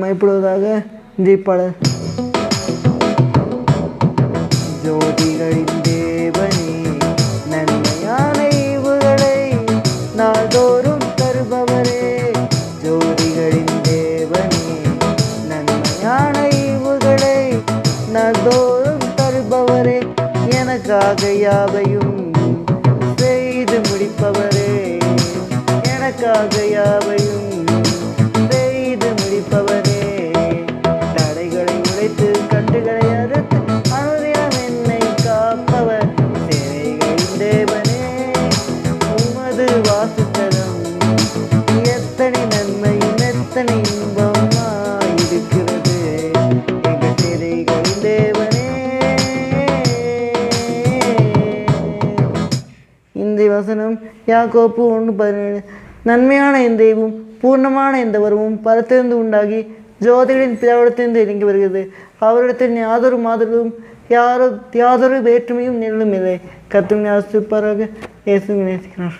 மயப்படுவதாக ஜெயிப்பாளர். ஜோதிகளின் தேவனே, நன்மையான ஈவுகளை நாள்தோறும் தருபவரே. ஜோதிகளின் தேவனே, நன்மையான ஈவுகளை நாள்தோறும் தருபவரே. எனக்காக யாவையும் செய்து முடிப்பவரே. எனக்காக யாவையும் செய்து முடிப்பவரே. தடைகளை உடைத்து கட்டுகளை அறுத்து அனுதினம் என்னை காப்பவர். சேனைகளின் தேவனே, உமது வாசஸ்தலம் எத்தனை நன்மையும் எத்தனை இன்பமாயிருக்கிறது. எங்கள் சேனைகளின் தேவனே. இந்த வசனம் யாக்கோப்பு 1:17. நன்மையான எந்த தெய்வம் பூர்ணமான எந்த வரமும் பரத்திலிருந்து உண்டாகி ஜோதிகளின் பிதாவிடத்திலிருந்து இறங்கி வருகிறது. அவரிடத்தில் யாதொரு மாதலும் யாதொரு வேற்றுமையும் நிழலும் இல்லை. கர்த்தர் ஆசீர்வதிப்பாராக. இயேசு நேசிக்கிறார்.